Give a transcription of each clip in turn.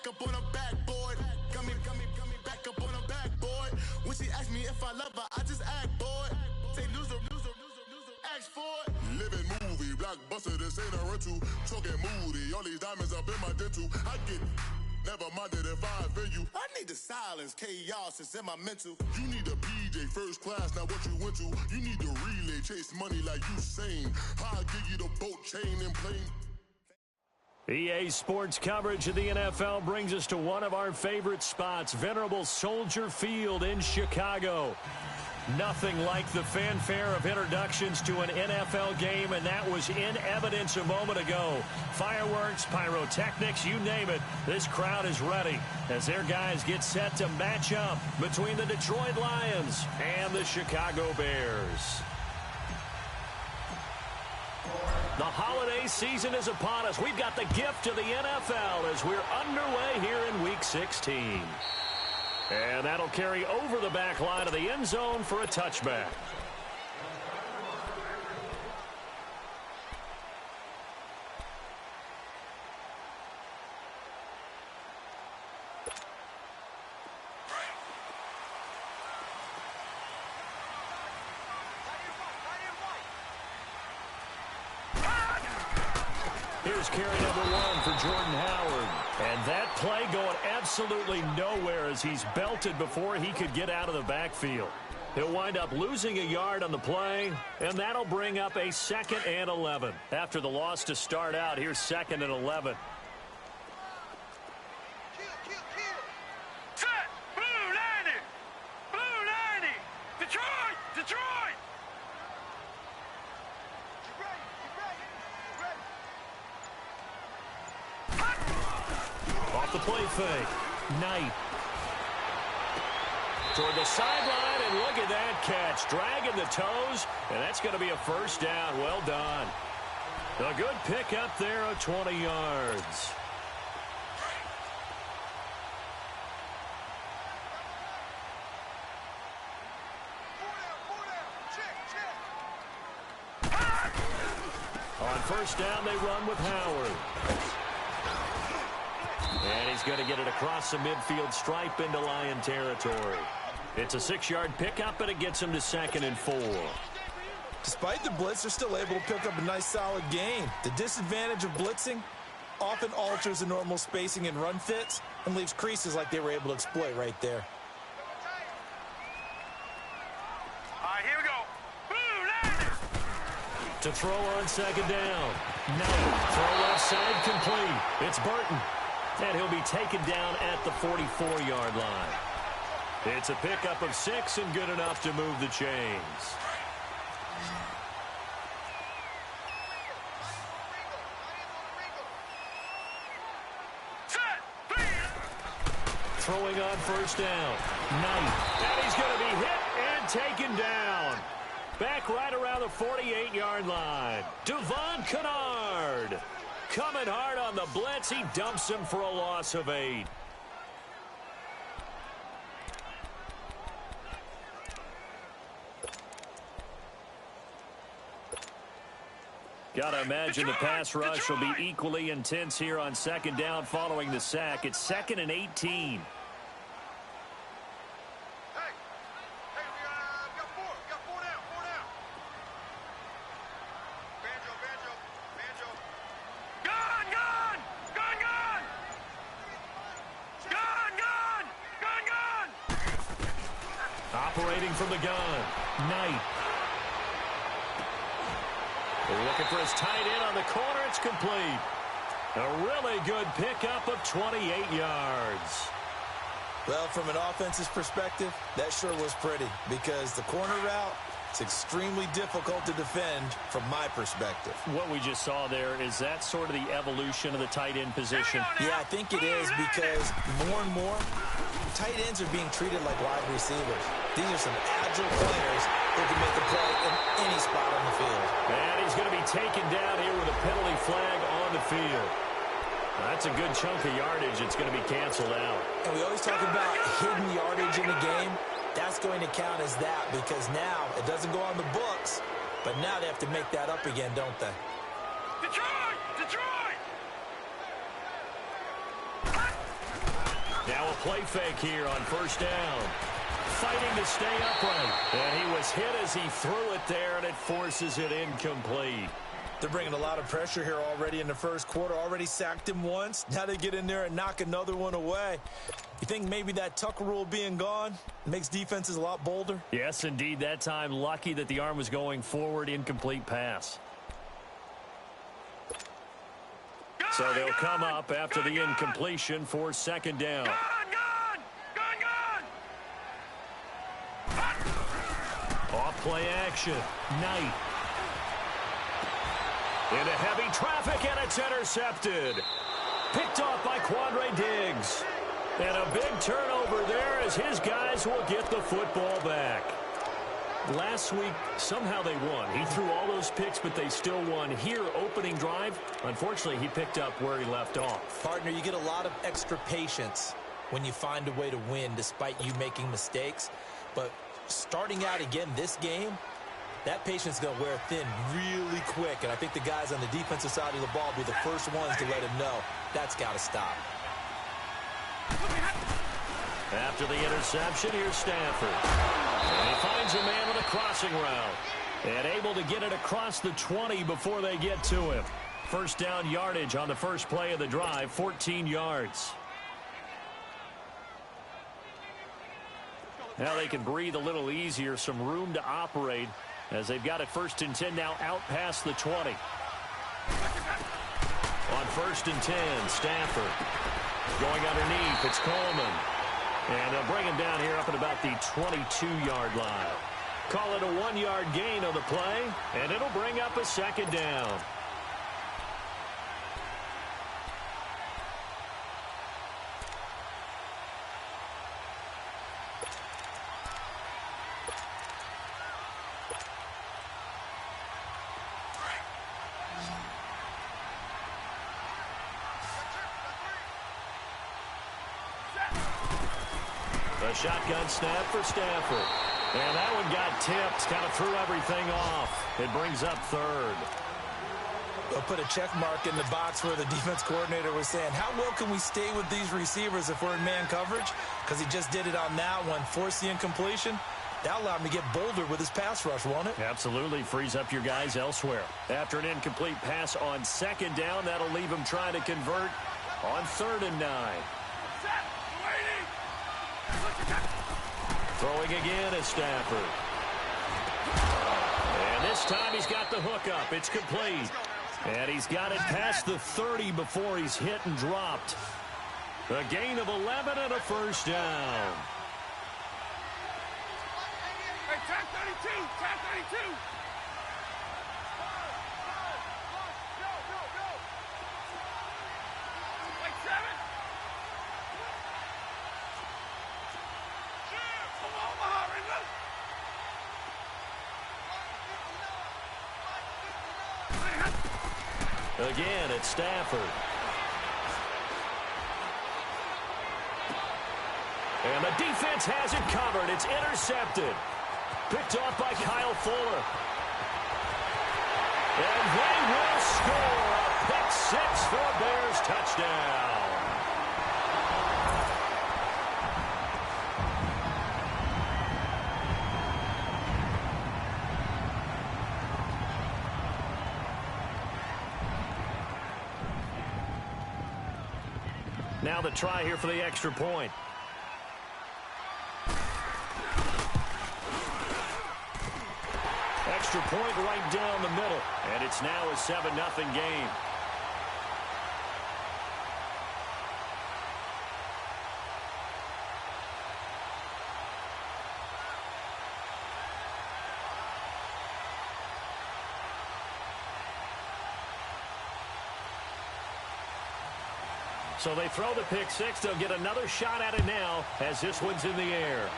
up on her backboard. Got me back up on her backboard. When she asked me if I love her, I just act bored. Say loser, ask for it. Living movie, blockbuster, this ain't a rental. Talking moody, all these diamonds up in my dental. I get never minded if I offend you. I need the silence, chaos is in my mental. You need a PJ, first class, not what you went to. You need the relay, chase money like you sane. I'll give you the boat, chain, and plane. EA Sports coverage of the NFL brings us to one of our favorite spots, venerable Soldier Field in Chicago. Nothing like the fanfare of introductions to an NFL game, and that was in evidence a moment ago. Fireworks, pyrotechnics, you name it, this crowd is ready as their guys get set to match up between the Detroit Lions and the Chicago Bears. The holiday season is upon us. We've got the gift of the NFL as we're underway here in Week 16. And that'll carry over the back line of the end zone for a touchback. Here's carry number 1 for Jordan Howard. And that play going absolutely nowhere as he's belted before he could get out of the backfield. He'll wind up losing a yard on the play, and that'll bring up a 2nd and 11. After the loss to start out, here's 2nd and 11. Set! Blue 90! Blue 90! Detroit! Detroit! Off the play fake. Knight. Toward the sideline, and look at that catch. Dragging the toes, and that's going to be a first down. Well done. A good pick up there of 20 yards. On first down, they run with Howard. And he's going to get it across the midfield stripe into Lion territory. It's a 6-yard pickup, and it gets him to 2nd and 4. Despite the blitz, they're still able to pick up a nice, solid gain. The disadvantage of blitzing often alters the normal spacing and run fits and leaves creases like they were able to exploit right there. All right, here we go. Blue 90! To throw on 2nd down. No. Throw left side complete. It's Burton. And he'll be taken down at the 44-yard line. It's a pickup of 6 and good enough to move the chains. Throwing on first down. Knight. And he's going to be hit and taken down. Back right around the 48-yard line. Devon Kennard. Coming hard on the blitz. He dumps him for a loss of 8. Got to imagine the pass rush will be equally intense here on 2nd down following the sack. It's 2nd and 18. Operating from the gun. Knight. They're looking for his tight end on the corner. It's complete. A really good pickup of 28 yards. Well, from an offense's perspective, that sure was pretty because the corner route, it's extremely difficult to defend from my perspective. What we just saw there, is that sort of the evolution of the tight end position? Yeah, I think it is because more and more, tight ends are being treated like wide receivers. These are some agile players who can make a play in any spot on the field. And he's going to be taken down here with a penalty flag on the field. That's a good chunk of yardage. It's going to be canceled out. And we always talk about hidden yardage in the game. That's going to count as that because now it doesn't go on the books, but now they have to make that up again, don't they? Detroit! Detroit! Now a play fake here on first down. Fighting to stay upright. And he was hit as he threw it there, and it forces it incomplete. They're bringing a lot of pressure here already in the first quarter. Already sacked him once. Now they get in there and knock another one away. You think maybe that Tucker rule being gone makes defenses a lot bolder? Yes, indeed. That time, lucky that the arm was going forward. Incomplete pass. So they'll come up after the incompletion for second down. Off play action. Knight. Into heavy traffic, and it's intercepted. Picked off by Quandre Diggs. And a big turnover there as his guys will get the football back. Last week, somehow they won. He threw all those picks, but they still won. Here, opening drive, unfortunately, he picked up where he left off. Partner, you get a lot of extra patience when you find a way to win despite you making mistakes. But starting out again this game, that patience is going to wear thin really quick. And I think the guys on the defensive side of the ball will be the first ones to let him know that's got to stop. After the interception, here's Stafford. And he finds a man on a crossing route. And able to get it across the 20 before they get to him. First down yardage on the first play of the drive, 14 yards. Now they can breathe a little easier, some room to operate as they've got it 1st and 10 now out past the 20. On 1st and 10, Stafford going underneath. It's Coleman. And they'll bring him down here up at about the 22-yard line. Call it a 1-yard gain on the play, and it'll bring up a second down. A shotgun snap for Stafford. And that one got tipped, kind of threw everything off. It brings up 3rd. They'll put a check mark in the box where the defense coordinator was saying, how well can we stay with these receivers if we're in man coverage? Because he just did it on that one, forced the incompletion. That allowed him to get bolder with his pass rush, won't it? Absolutely. Frees up your guys elsewhere. After an incomplete pass on second down, that'll leave him trying to convert on 3rd and 9. Throwing again is Stafford. And this time he's got the hook up. It's complete. And he's got it past the 30 before he's hit and dropped. A gain of 11 and a first down. Hey, tag 32, tag 32. Like 7. Again, it's Stafford. And the defense has it covered. It's intercepted. Picked off by Kyle Fuller. And they will score a pick 6 for a Bears touchdown. Now the try here for the extra point. Extra point right down the middle. And it's now a 7-0 game. So they throw the pick 6. They'll get another shot at it now as this one's in the air.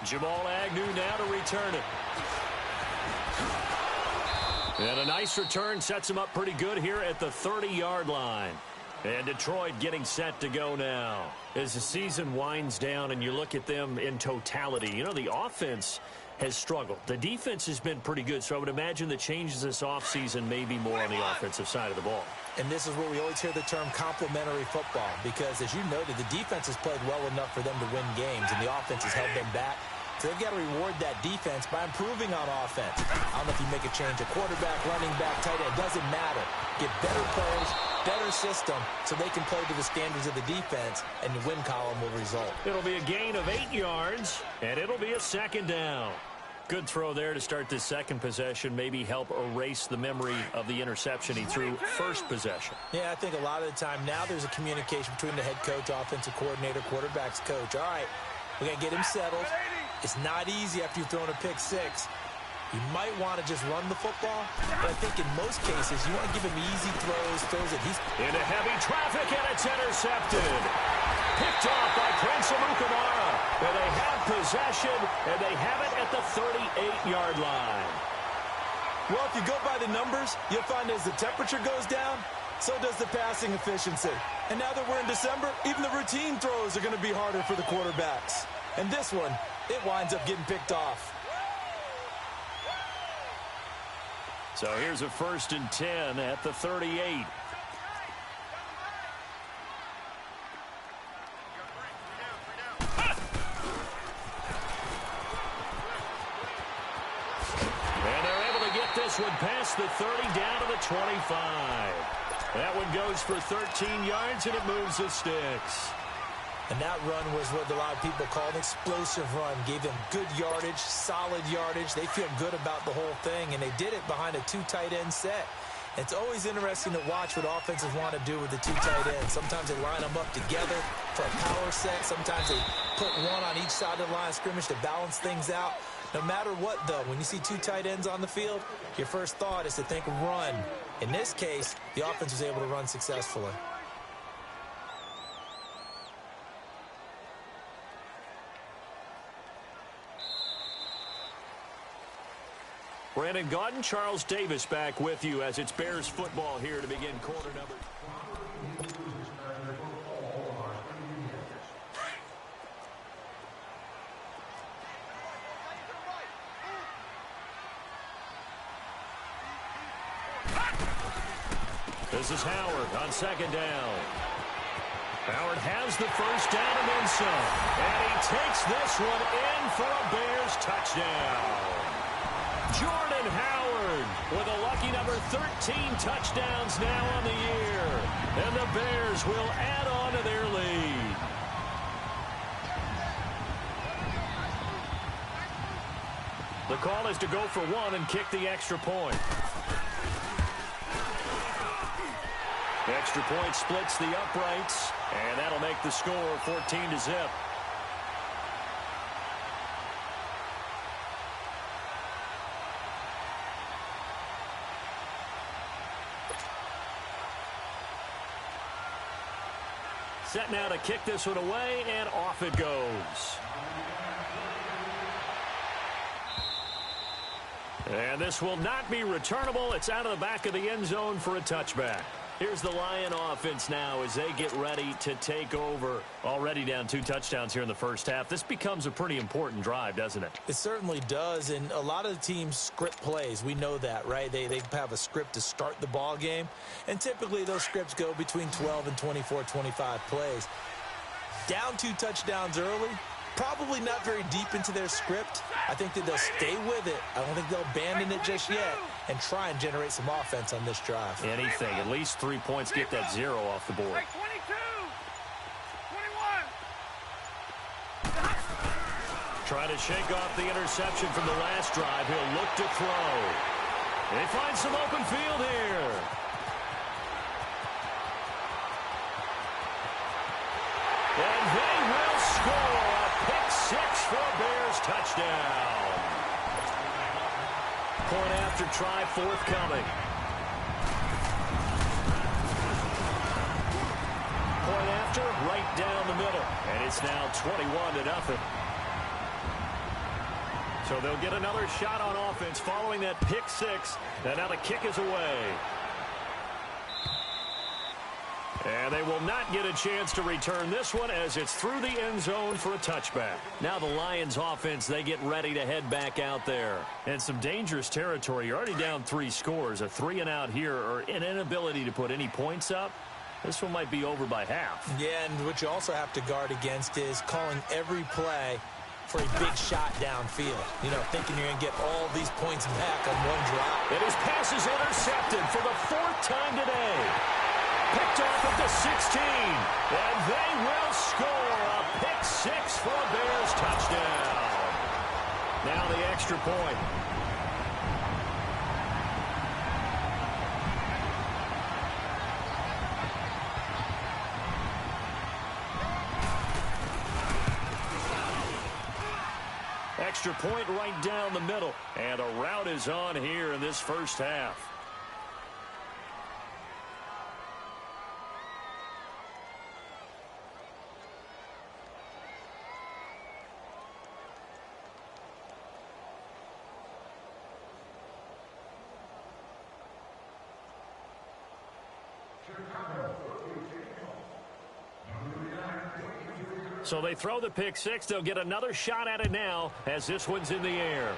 Jamal Agnew now to return it. And a nice return sets him up pretty good here at the 30-yard line. And Detroit getting set to go now. As the season winds down and you look at them in totality, you know, the offense has struggled. The defense has been pretty good, so I would imagine the changes this offseason may be more on the offensive side of the ball. And this is where we always hear the term complementary football, because, as you noted, the defense has played well enough for them to win games, and the offense has held them back. So they've got to reward that defense by improving on offense. I don't know if you make a change, a quarterback, running back, tight end, doesn't matter. Get better players, better system, so they can play to the standards of the defense, and the win column will result. It'll be a gain of 8 yards, and it'll be a second down. Good throw there to start this second possession, maybe help erase the memory of the interception he threw first possession. Yeah, I think a lot of the time now there's a communication between the head coach, offensive coordinator, quarterback's coach. All right, we're going to get him settled. It's not easy after you've thrown a pick six. You might want to just run the football, but I think in most cases you want to give him easy throws that he's... Into heavy traffic, and it's intercepted. Picked off by Prince Amukamara. And they have possession, and they have it at the 38-yard line. Well, if you go by the numbers, you'll find as the temperature goes down, so does the passing efficiency. And now that we're in December, even the routine throws are going to be harder for the quarterbacks. And this one, it winds up getting picked off. So here's a 1st and 10 at the 38. This one past the 30 down to the 25. That one goes for 13 yards, and it moves the sticks. And that run was what a lot of people call an explosive run. Gave them good yardage, solid yardage. They feel good about the whole thing, and they did it behind a 2 tight end set. It's always interesting to watch what offenses want to do with the 2 tight ends. Sometimes they line them up together for a power set. Sometimes they put one on each side of the line of scrimmage to balance things out. No matter what, though, when you see 2 tight ends on the field, your first thought is to think run. In this case, the offense was able to run successfully. Brandon Gaudin, Charles Davis back with you as it's Bears football here to begin quarter number. This is Howard on 2nd down. Howard has the first down and then some. And he takes this one in for a Bears touchdown. Jordan Howard with a lucky number 13 touchdowns now on the year. And the Bears will add on to their lead. The call is to go for 1 and kick the extra point. The extra point splits the uprights, and that'll make the score 14-0. Set now to kick this one away, and off it goes. And this will not be returnable. It's out of the back of the end zone for a touchback. Here's the Lion offense now as they get ready to take over. Already down 2 touchdowns here in the first half. This becomes a pretty important drive, doesn't it? It certainly does, and a lot of the teams script plays. We know that, right? They have a script to start the ball game, and typically those scripts go between 12 and 24, 25 plays. Down 2 touchdowns early, probably not very deep into their script. I think that they'll stay with it. I don't think they'll abandon it just yet and try and generate some offense on this drive. Anything. At least 3 points. Get that 0 off the board. 22, 21. Trying to shake off the interception from the last drive. He'll look to throw. They find some open field here. And they will score a pick 6 for a Bears touchdown. Point after try forthcoming. Point after right down the middle. And it's now 21-0. So they'll get another shot on offense following that pick 6. And now the kick is away. And they will not get a chance to return this one as it's through the end zone for a touchback. Now the Lions offense, they get ready to head back out there. And some dangerous territory. You're already down 3 scores. A 3-and-out here or an inability to put any points up. This one might be over by half. Yeah, and what you also have to guard against is calling every play for a big shot downfield. You know, thinking you're going to get all these points back on one drive. And his pass is intercepted for the 4th time today. Picked off at the 16. And they will score a pick 6 for a Bears touchdown. Now the extra point. Extra point right down the middle. And a rout is on here in this first half. So they throw the pick 6. They'll get another shot at it now as this one's in the air.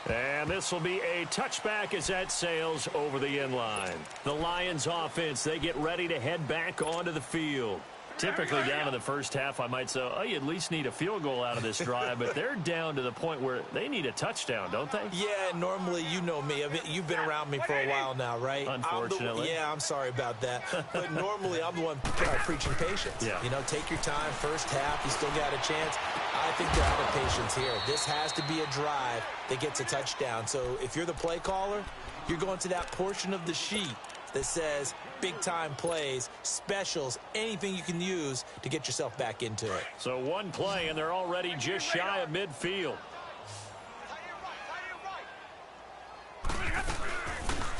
And this will be a touchback as that sails over the end line. The Lions offense, they get ready to head back onto the field. Typically down in the first half, I might say, oh, you at least need a field goal out of this drive, but they're down to the point where they need a touchdown, don't they? Yeah, normally, you know me. You've been around me for a while now, right? Unfortunately. I'm sorry about that. But normally, I'm the one preaching patience. Yeah. You know, take your time, first half, you still got a chance. I think they're out of patience here. This has to be a drive that gets a touchdown. So if you're the play caller, you're going to that portion of the sheet that says big-time plays, specials, anything you can use to get yourself back into it. So one play, and they're already just shy of midfield.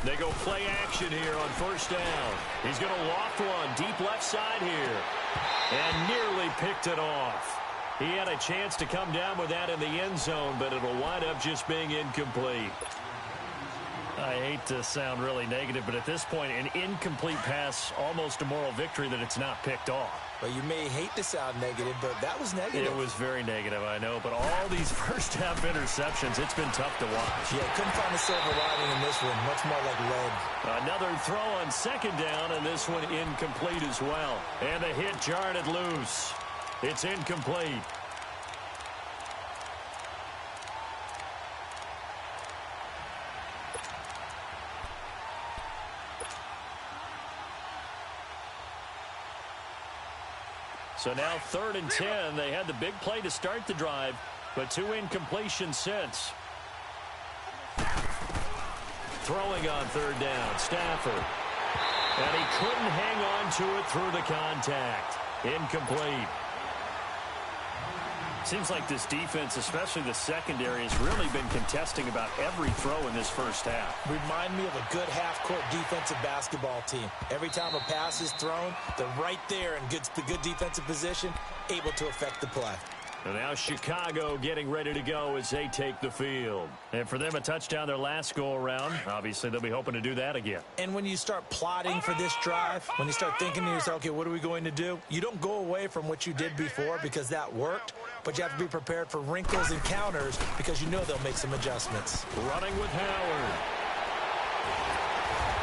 They go play action here on first down. He's going to loft one deep left side here. And nearly picked it off. He had a chance to come down with that in the end zone, but it'll wind up just being incomplete. I hate to sound really negative, but at this point, an incomplete pass, almost a moral victory that it's not picked off. Well, you may hate to sound negative, but that was negative. It was very negative, I know, but all these first-half interceptions, it's been tough to watch. Yeah, couldn't find a silver lining in this one, much more like lead. Another throw on second down, and this one incomplete as well. And the hit jarred it loose. It's incomplete. So now 3rd and 10. They had the big play to start the drive, but 2 incompletions since. Throwing on 3rd down, Stafford. And he couldn't hang on to it through the contact. Incomplete. Seems like this defense, especially the secondary, has really been contesting about every throw in this first half. Remind me of a good half-court defensive basketball team. Every time a pass is thrown, they're right there in good defensive position, able to affect the play. And now Chicago getting ready to go as they take the field. And for them, a touchdown their last go-around. Obviously, they'll be hoping to do that again. And when you start plotting for this drive, when you start thinking to yourself, okay, what are we going to do? You don't go away from what you did before because that worked, but you have to be prepared for wrinkles and counters because you know they'll make some adjustments. Running with Howard.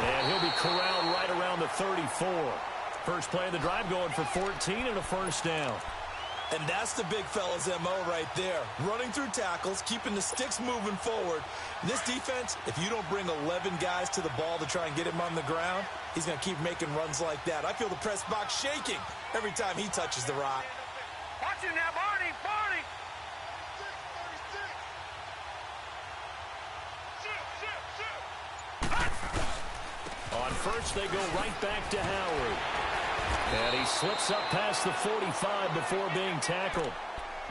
And he'll be corralled right around the 34. First play of the drive going for 14 and a first down. And that's the big fella's MO right there. Running through tackles, keeping the sticks moving forward. This defense, if you don't bring 11 guys to the ball to try and get him on the ground, he's going to keep making runs like that. I feel the press box shaking every time he touches the rock. Watch him now, Barney, Barney. On first, they go right back to Howard. And he slips up past the 45 before being tackled.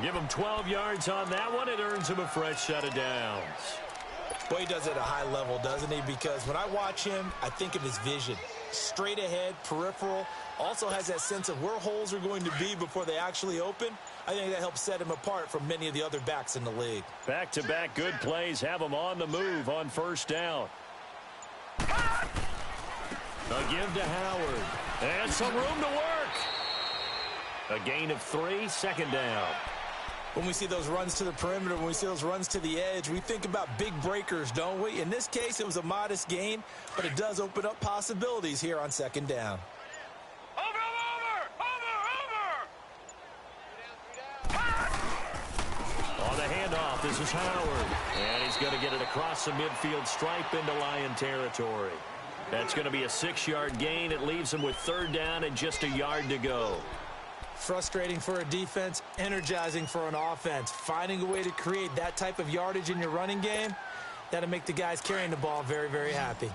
Give him 12 yards on that one. It earns him a fresh set of downs. Boy, he does it at a high level, doesn't he? Because when I watch him, I think of his vision. Straight ahead, peripheral. Also has that sense of where holes are going to be before they actually open. I think that helps set him apart from many of the other backs in the league. Back-to-back good plays have him on the move on first down. A give to Howard. And some room to work. A gain of 3, second down. When we see those runs to the perimeter, when we see those runs to the edge, we think about big breakers, don't we? In this case, it was a modest gain, but it does open up possibilities here on second down. On the handoff, this is Howard. And he's going to get it across the midfield stripe into Lion territory. That's going to be a 6-yard gain. It leaves him with third down and just a yard to go. Frustrating for a defense, energizing for an offense. Finding a way to create that type of yardage in your running game, that'll make the guys carrying the ball very, very happy.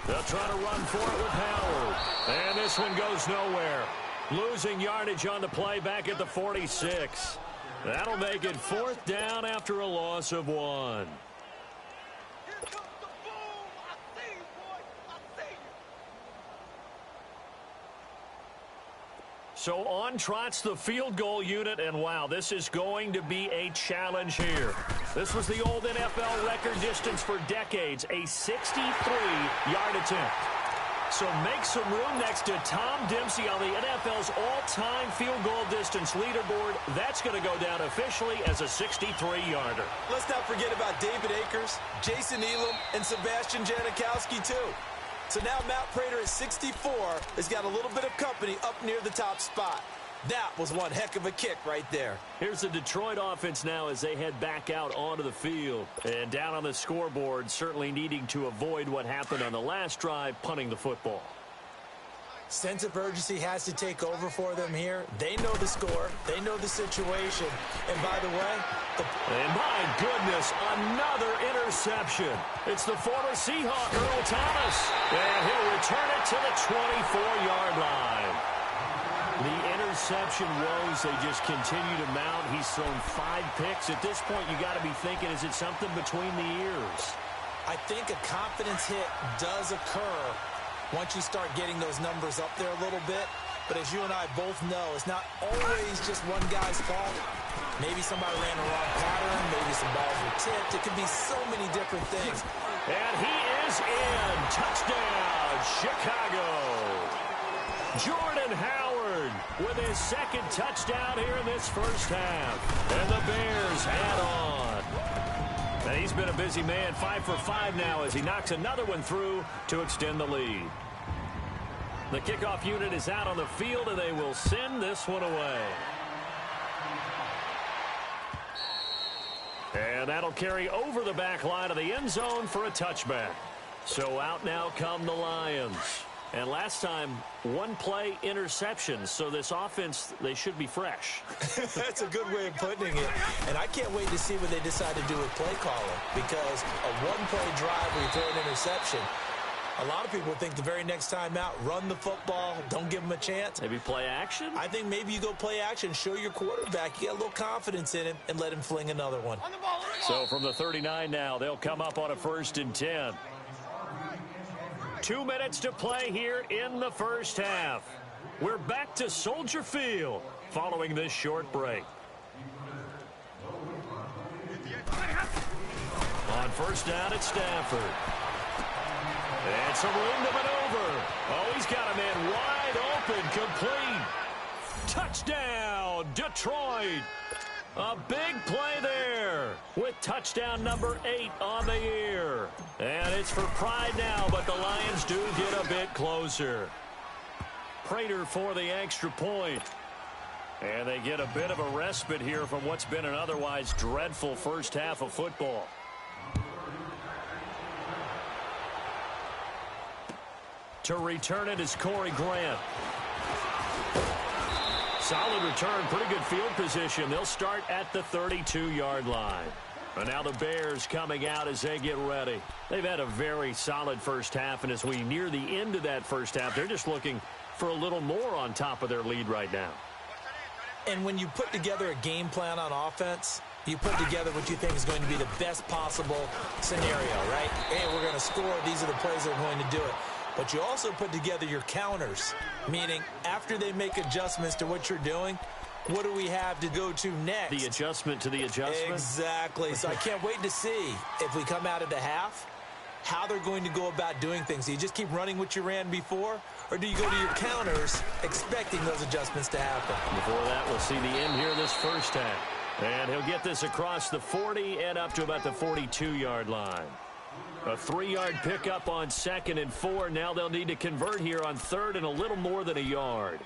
They'll try to run for it with Howard. And this one goes nowhere. Losing yardage on the play back at the 46. That'll make it fourth down after a loss of 1. So on trots the field goal unit, and wow, this is going to be a challenge here. This was the old NFL record distance for decades, a 63-yard attempt. So make some room next to Tom Dempsey on the NFL's all-time field goal distance leaderboard. That's going to go down officially as a 63-yarder. Let's not forget about David Akers, Jason Elam, and Sebastian Janikowski, too. So now Matt Prater at 64 has got a little bit of company up near the top spot. That was one heck of a kick right there. Here's the Detroit offense now as they head back out onto the field. And down on the scoreboard, certainly needing to avoid what happened on the last drive, punting the football. Sense of urgency has to take over for them here. They know the score. They know the situation. And by the way, and my goodness, another interception. It's the former Seahawk, Earl Thomas. And he'll return it to the 24-yard line. The interception woes, they just continue to mount. He's thrown 5 picks. At this point, you got to be thinking, is it something between the ears? I think a confidence hit does occur once you start getting those numbers up there a little bit. But as you and I both know, it's not always just one guy's fault. Maybe somebody ran the wrong pattern. Maybe some balls were tipped. It could be so many different things. And he is in. Touchdown, Chicago. Jordan Howard with his second touchdown here in this first half. And the Bears add on. And he's been a busy man, 5 for 5 now as he knocks another one through to extend the lead. The kickoff unit is out on the field, and they will send this one away. And that'll carry over the back line of the end zone for a touchback. So out now come the Lions. And last time, one play interception. So this offense, they should be fresh. That's a good way of putting it. And I can't wait to see what they decide to do with play calling. Because a one-play drive where you throw an interception, a lot of people think the very next time out, run the football, don't give them a chance. Maybe play action? I think maybe you go play action, show your quarterback you got a little confidence in him, and let him fling another one. So from the 39 now, they'll come up on a 1st and 10. 2 minutes to play here in the first half. We're back to Soldier Field following this short break. On first down at Stafford. And some room to maneuver. Oh, he's got a man wide open, complete. Touchdown, Detroit. A big play there with touchdown number 8 on the year. And it's for pride now, but the Lions do get a bit closer. Prater for the extra point. And they get a bit of a respite here from what's been an otherwise dreadful first half of football. To return it is Corey Grant. Solid return, pretty good field position. They'll start at the 32-yard line. And now the Bears coming out as they get ready. They've had a very solid first half, and as we near the end of that first half, they're just looking for a little more on top of their lead right now. And when you put together a game plan on offense, you put together what you think is going to be the best possible scenario, right? Hey, we're going to score. These are the plays that are going to do it. But you also put together your counters, meaning after they make adjustments to what you're doing, what do we have to go to next? The adjustment to the adjustment? Exactly. So I can't wait to see if we come out of the half, how they're going to go about doing things. Do you just keep running what you ran before, or do you go to your counters expecting those adjustments to happen? Before that, we'll see the end here this first half. And he'll get this across the 40 and up to about the 42-yard line. A 3-yard pickup on 2nd and 4. Now they'll need to convert here on 3rd and a little more than a yard.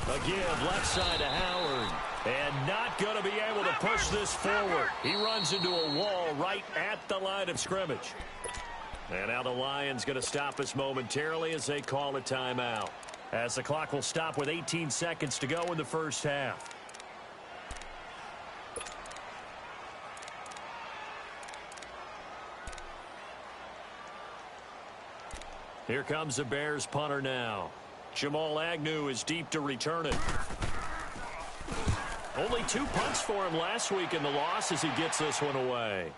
Again, left side to Howard. And not going to be able to push this forward. He runs into a wall right at the line of scrimmage. And now the Lions going to stop us momentarily as they call a timeout. As the clock will stop with 18 seconds to go in the first half. Here comes the Bears punter now. Jamal Agnew is deep to return it. Only 2 punts for him last week in the loss as he gets this one away.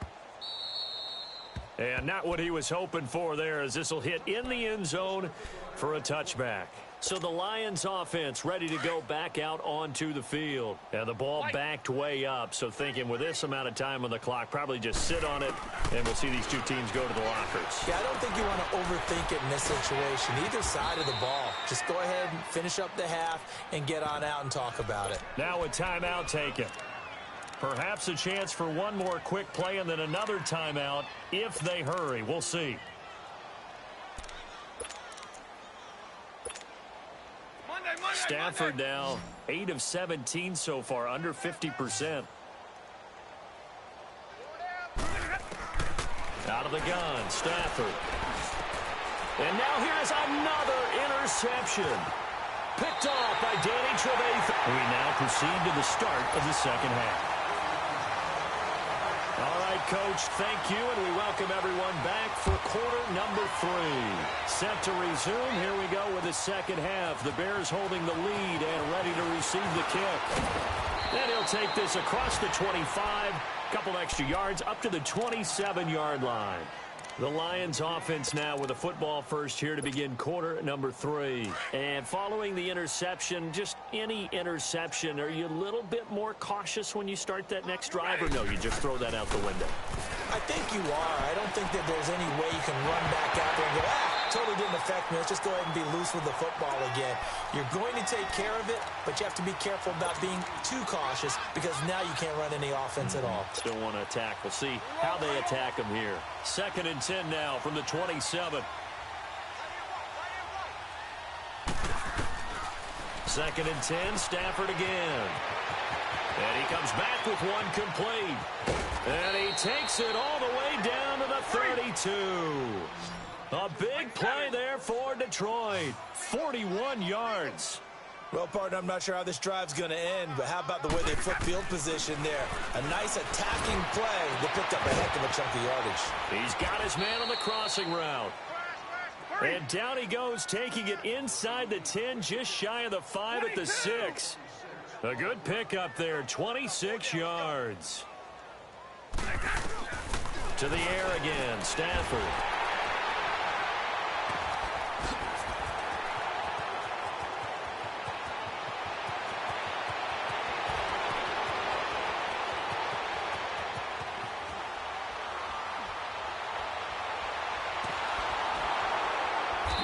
And not what he was hoping for there, as this will hit in the end zone for a touchback. So the Lions offense ready to go back out onto the field. And the ball backed way up. So thinking with this amount of time on the clock, probably just sit on it, and we'll see these two teams go to the lockers. Yeah, I don't think you want to overthink it in this situation. Either side of the ball. Just go ahead and finish up the half and get on out and talk about it. Now a timeout taken. Perhaps a chance for one more quick play and then another timeout if they hurry. We'll see. Stafford now 8 of 17 so far, under 50%. Out of the gun, Stafford. And now here's another interception. Picked off by Danny Trevathan. We now proceed to the start of the second half. All right, Coach, thank you, and we welcome everyone back for quarter number 3. Set to resume. Here we go with the second half. The Bears holding the lead and ready to receive the kick. And he'll take this across the 25, couple extra yards, up to the 27-yard line. The Lions offense now with a football first here to begin quarter number 3. And following the interception, just any interception, are you a little bit more cautious when you start that next drive, or no, you just throw that out the window? I think you are. I don't think that there's any way you can run back out there and go, totally didn't affect me. Let's just go ahead and be loose with the football again. You're going to take care of it, but you have to be careful about being too cautious because now you can't run any offense at all. Still want to attack. We'll see how they attack them here. 2nd and 10 now from the 27. 2nd and 10, Stafford again. And he comes back with one complete. And he takes it all the way down to the 32. A big play there for Detroit. 41 yards. Well, partner, I'm not sure how this drive's going to end, but how about the way they flip field position there? A nice attacking play that picked up a heck of a chunk of yardage. He's got his man on the crossing route. And down he goes, taking it inside the 10, just shy of the 5 at the 6. A good pickup there, 26 yards. To the air again, Stafford.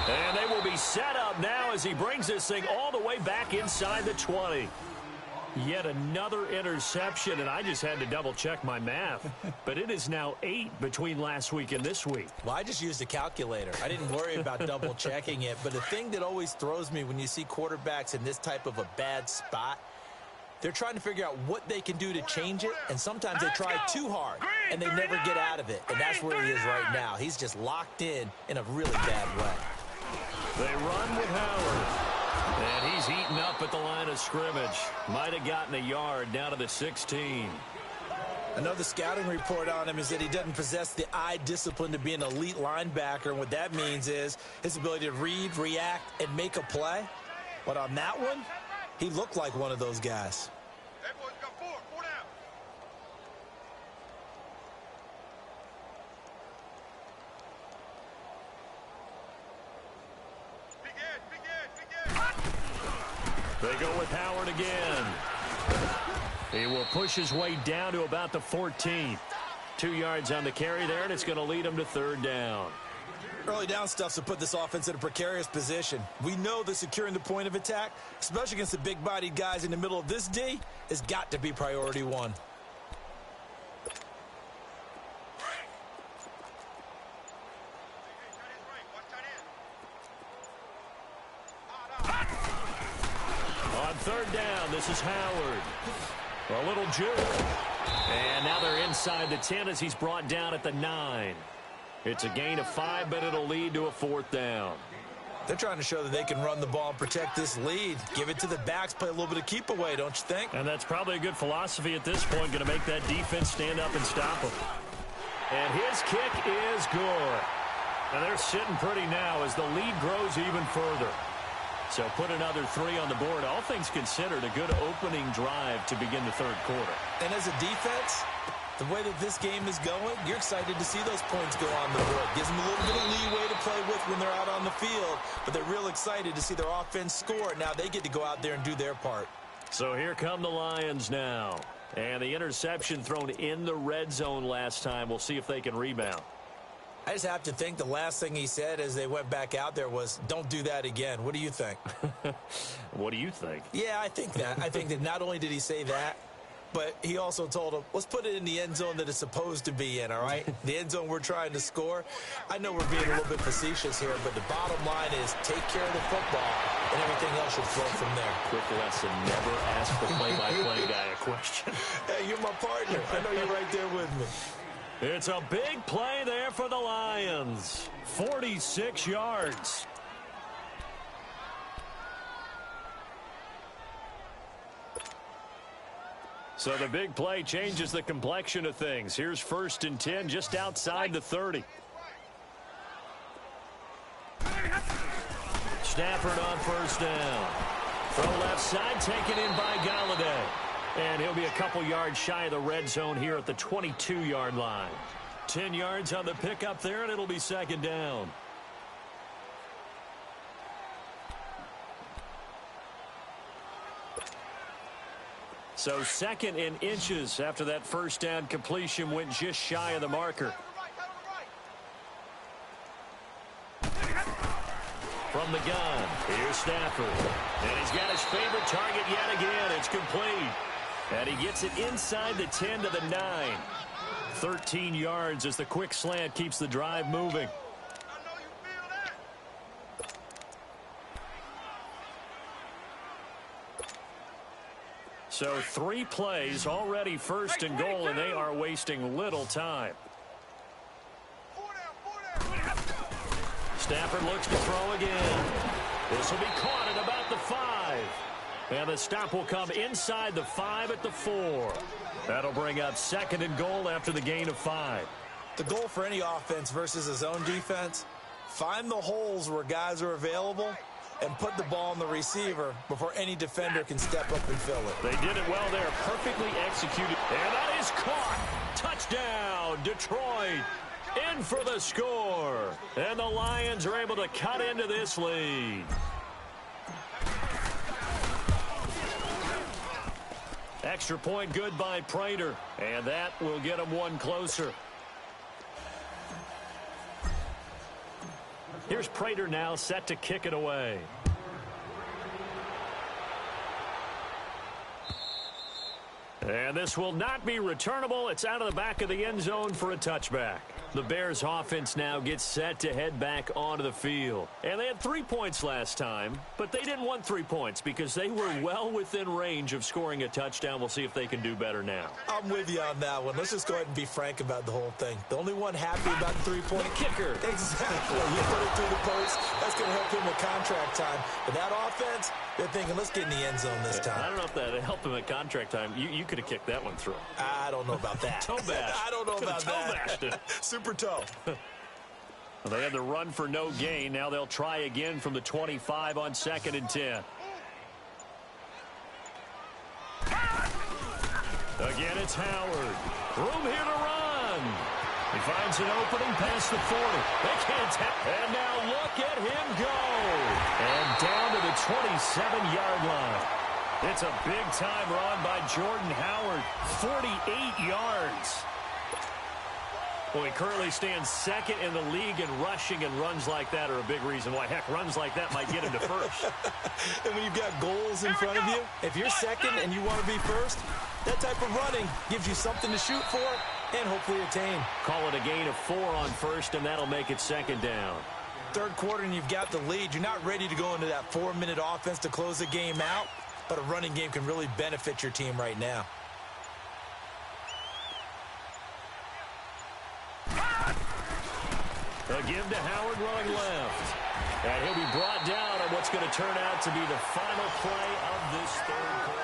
And they will be set up now as he brings this thing all the way back inside the 20. Yet another interception, and I just had to double-check my math. But it is now 8 between last week and this week. Well, I just used a calculator. I didn't worry about double-checking it. But the thing that always throws me when you see quarterbacks in this type of a bad spot, they're trying to figure out what they can do to change it, and sometimes they try too hard, and they never get out of it. And that's where he is right now. He's just locked in a really bad way. They run with Howard. And he's eaten up at the line of scrimmage. Might have gotten a yard down to the 16. Another scouting report on him is that he doesn't possess the eye discipline to be an elite linebacker. And what that means is his ability to read, react, and make a play. But on that one, he looked like one of those guys. Hey, boys, got 4 down. They go with Howard again. He will push his way down to about the 14. 2 yards on the carry there, and it's going to lead him to third down. Early down stuff's to put this offense in a precarious position. We know that securing the point of attack, especially against the big-bodied guys in the middle of this D, has got to be priority one. On third down, this is Howard. A little juke. And now they're inside the 10 as he's brought down at the 9. It's a gain of 5, but it'll lead to a fourth down. They're trying to show that they can run the ball and protect this lead. Give it to the backs, play a little bit of keep away, don't you think? And that's probably a good philosophy at this point, going to make that defense stand up and stop him. And his kick is good. And they're sitting pretty now as the lead grows even further. So put another 3 on the board. All things considered, a good opening drive to begin the third quarter. And as a defense, the way that this game is going, you're excited to see those points go on the board. Gives them a little bit of leeway to play with when they're out on the field, but they're real excited to see their offense score. Now they get to go out there and do their part. So here come the Lions now. And the interception thrown in the red zone last time. We'll see if they can rebound. I just have to think the last thing he said as they went back out there was, don't do that again. What do you think? What do you think? Yeah, I think that. I think that not only did he say that, but he also told him, let's put it in the end zone that it's supposed to be in, all right? The end zone we're trying to score. I know we're being a little bit facetious here, but the bottom line is take care of the football, and everything else should flow from there. Quick lesson, never ask the play-by-play guy a question. Hey, you're my partner. I know you're right there with me. It's a big play there for the Lions. 46 yards. So the big play changes the complexion of things. Here's 1st and 10 just outside the 30. Stafford on 1st down. From left side, taken in by Galladay. And he'll be a couple yards shy of the red zone here at the 22-yard line. 10 yards on the pickup there, and it'll be 2nd down. So 2nd and inches after that 1st down completion went just shy of the marker. From the gun, here's Stafford. And he's got his favorite target yet again. It's complete. And he gets it inside the 10 to the 9. 13 yards as the quick slant keeps the drive moving. So 3 plays, already 1st and goal, and they are wasting little time. Stafford looks to throw again. This will be caught at about the 5. And the stop will come inside the 5 at the 4. That'll bring up 2nd and goal after the gain of 5. The goal for any offense versus a zone defense, find the holes where guys are available and put the ball on the receiver before any defender can step up and fill it. They did it well there, perfectly executed. And that is caught. Touchdown, Detroit. In for the score. And the Lions are able to cut into this lead. Extra point good by Prater. And that will get them one closer. Here's Prater now set to kick it away. And this will not be returnable. It's out of the back of the end zone for a touchback. The Bears offense now gets set to head back onto the field. And they had 3 points last time, but they didn't want 3 points because they were well within range of scoring a touchdown. We'll see if they can do better now. I'm with you on that one. Let's just go ahead and be frank about the whole thing. The only one happy about the 3-point kicker. Exactly. You put it through the post. That's going to help him with contract time. But that offense, they're thinking, let's get in the end zone this time. I don't know if that helped him at contract time. You could have kicked that one through. I don't know about that. Toe bash. I don't know about that. Toe bashed it. Super toe. They had the run for no gain. Now they'll try again from the 25 on 2nd and 10. Again, it's Howard. Room here to run. He finds an opening past the 40. They can't tap. And now look at him go. And down to the 27-yard line. It's a big-time run by Jordan Howard. 48 yards. Well, he currently stands second in the league in rushing, and runs like that are a big reason why. Heck, runs like that might get him to first. And when you've got goals in front of you, if you're second and you want to be first, that type of running gives you something to shoot for and hopefully attain. Call it a gain of 4 on first, and that'll make it second down. Third quarter and you've got the lead. You're not ready to go into that 4-minute offense to close the game out, but a running game can really benefit your team right now. A give to Howard running left. And he'll be brought down on what's going to turn out to be the final play of this third quarter.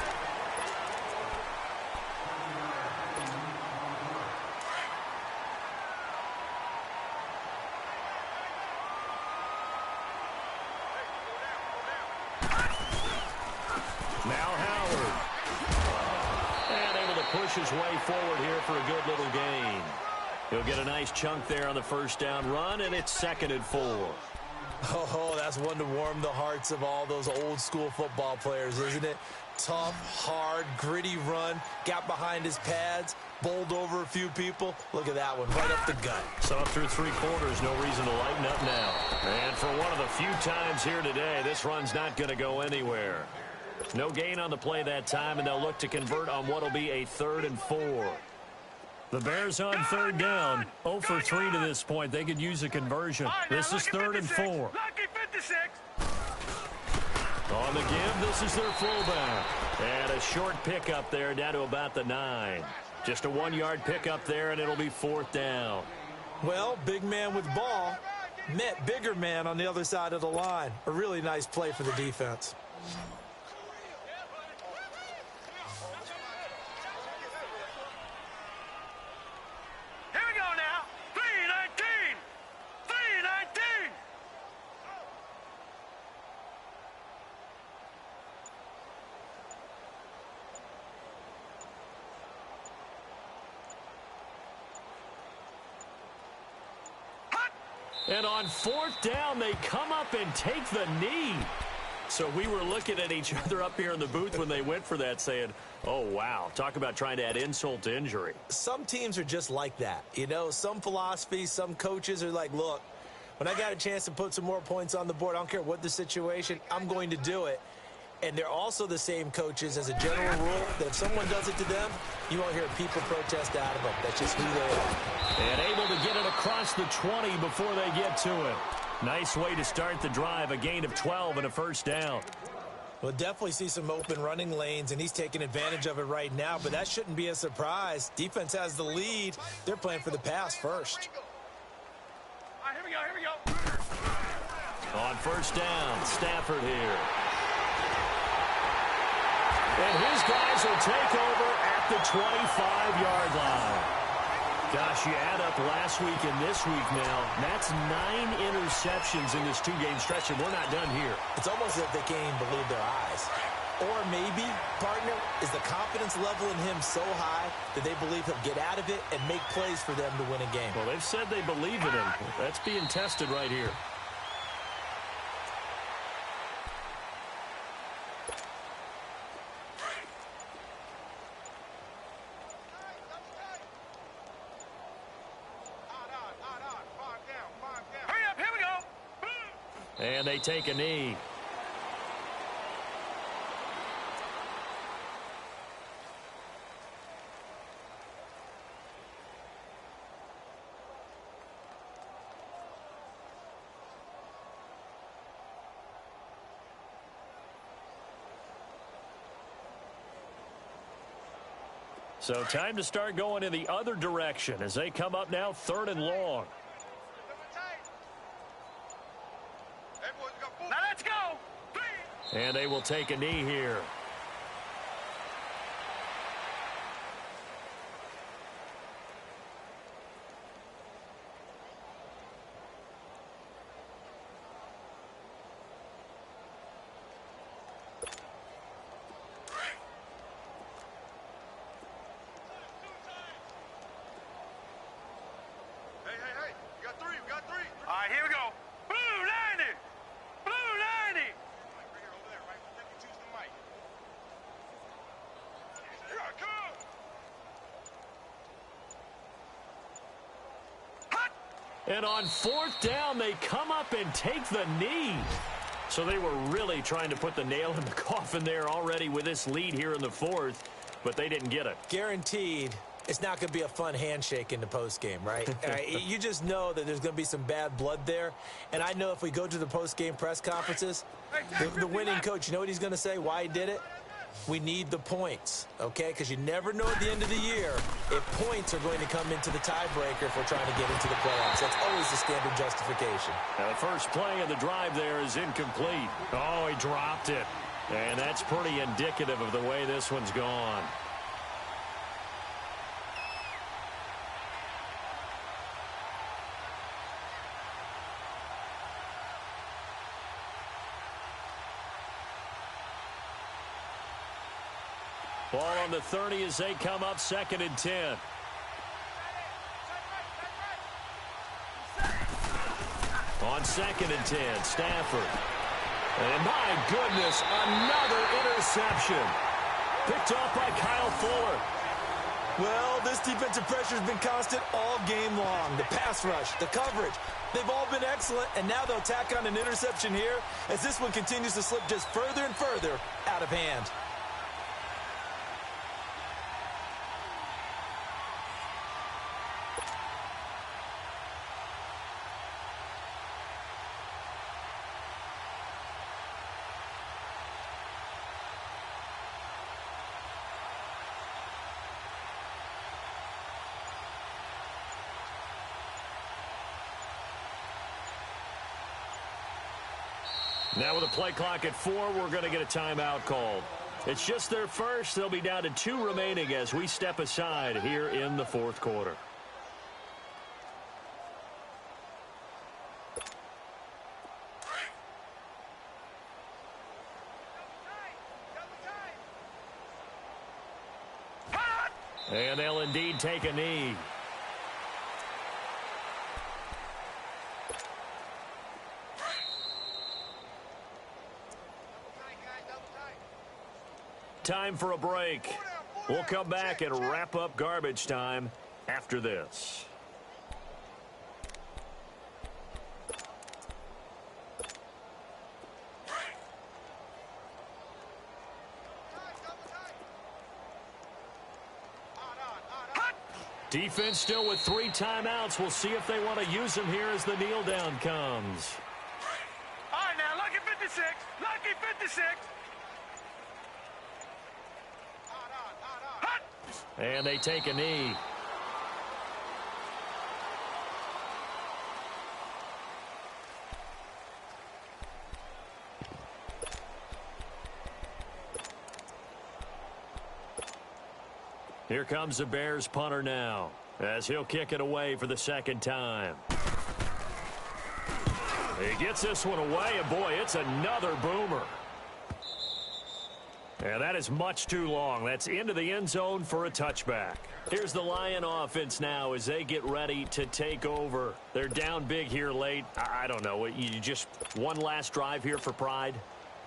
Now Howard. And able to push his way forward here for a good little gain. He'll get a nice chunk there on the first down run, and it's 2nd and 4. Oh, that's one to warm the hearts of all those old-school football players, isn't it? Tough, hard, gritty run, got behind his pads, bowled over a few people. Look at that one, right up the gut. So through 3 quarters, no reason to lighten up now. And for one of the few times here today, this run's not going to go anywhere. No gain on the play that time, and they'll look to convert on what will be a 3rd and 4. The Bears on 3rd down. 0 for 3 to this point. They could use a conversion. This is 3rd and 4. Lucky 56. On the give, this is their fullback. And a short pickup there down to about the 9. Just a 1-yard pickup there, and it'll be 4th down. Well, big man with ball met bigger man on the other side of the line. A really nice play for the defense. Here we go now. 319. 319. And on 4th down, they come up and take the knee. So we were looking at each other up here in the booth when they went for that saying, oh, wow, talk about trying to add insult to injury. Some teams are just like that. You know, some philosophies, some coaches are like, look, when I got a chance to put some more points on the board, I don't care what the situation, I'm going to do it. And they're also the same coaches as a general rule that if someone does it to them, you won't hear people protest out of them. That's just who they are. And able to get it across the 20 before they get to it. Nice way to start the drive, a gain of 12 and a 1st down. We'll definitely see some open running lanes, and he's taking advantage of it right now, but that shouldn't be a surprise. Defense has the lead. They're playing for the pass first. All right, here we go, here we go. On 1st down, Stafford here. And his guys will take over at the 25-yard line. Gosh, you add up last week and this week now, that's 9 interceptions in this 2-game stretch, and we're not done here. It's almost as if they can't even believe their eyes. Or maybe, partner, is the confidence level in him so high that they believe he'll get out of it and make plays for them to win a game. Well, they've said they believe in him. That's being tested right here. And they take a knee. So time to start going in the other direction as they come up now 3rd and long. Now let's go. And they will take a knee here. right, here we go. Blue 90. Blue 90. Right here, over there, right? Let me choose the mic. Here I come. Hot. And on 4th down, they come up and take the knee. So they were really trying to put the nail in the coffin there already with this lead here in the 4th, but they didn't get it. Guaranteed. It's not going to be a fun handshake in the postgame, right? You just know that there's going to be some bad blood there. And I know if we go to the postgame press conferences, the winning coach, you know what he's going to say, why he did it? We need the points, okay? Because you never know at the end of the year if points are going to come into the tiebreaker if we're trying to get into the playoffs. That's always the standard justification. Now the first play of the drive there is incomplete. Oh, he dropped it. And that's pretty indicative of the way this one's gone. Ball on the 30 as they come up 2nd and 10. On 2nd and 10, Stafford. And my goodness, another interception. Picked off by Kyle Fuller. Well, this defensive pressure has been constant all game long. The pass rush, the coverage, they've all been excellent, and now they'll tack on an interception here as this one continues to slip just further and further out of hand. Now with a play clock at 4, we're going to get a timeout called. It's just their first. They'll be down to 2 remaining as we step aside here in the 4th quarter. And they'll indeed take a knee. Time for a break. We'll come back and wrap up garbage time after this. Defense still with 3 timeouts. We'll see if they want to use them here as the kneel down comes. All right, now, lucky 56. Lucky 56. And they take a knee. Here comes the Bears punter now as he'll kick it away for the 2nd time. He gets this one away, and boy, it's another boomer. And that is much too long. That's into the end zone for a touchback. Here's the Lion offense now as they get ready to take over. They're down big here late. I don't know. You just one last drive here for pride?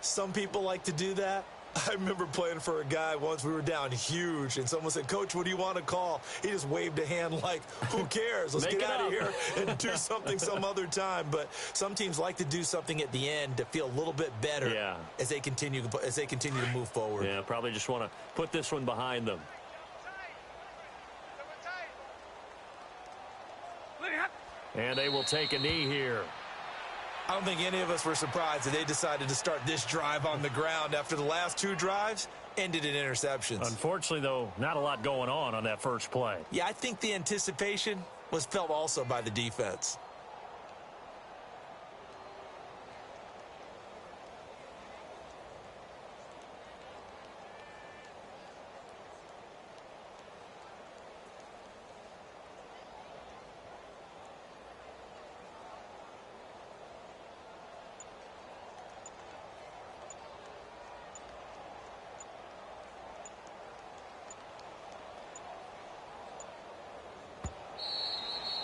Some people like to do that. I remember playing for a guy once. We were down huge, and someone said, "Coach, what do you want to call?" He just waved a hand like, who cares? Let's get out of here and do something some other time. But some teams like to do something at the end to feel a little bit better as they continue to move forward. Yeah, probably just want to put this one behind them. And they will take a knee here. I don't think any of us were surprised that they decided to start this drive on the ground after the last 2 drives ended in interceptions. Unfortunately, though, not a lot going on that first play. Yeah, I think the anticipation was felt also by the defense.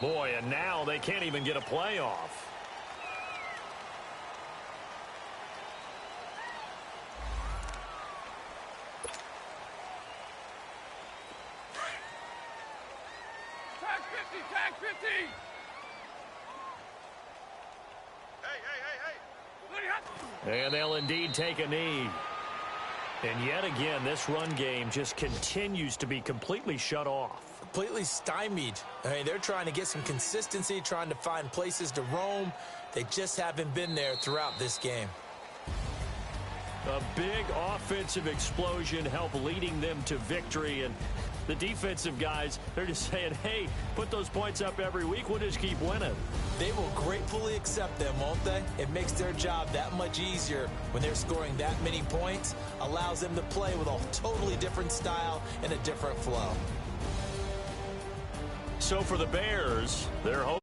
Boy, and now they can't even get a playoff. tag 50. Hey. And they'll indeed take a knee. And yet again, this run game just continues to be completely shut off. Completely stymied. I mean, they're trying to get some consistency, trying to find places to roam. They just haven't been there throughout this game. A big offensive explosion helped leading them to victory. And the defensive guys, they're just saying, hey, put those points up every week. We'll just keep winning. They will gratefully accept them, won't they? It makes their job that much easier when they're scoring that many points. Allows them to play with a totally different style and a different flow. So for the Bears, they're hoping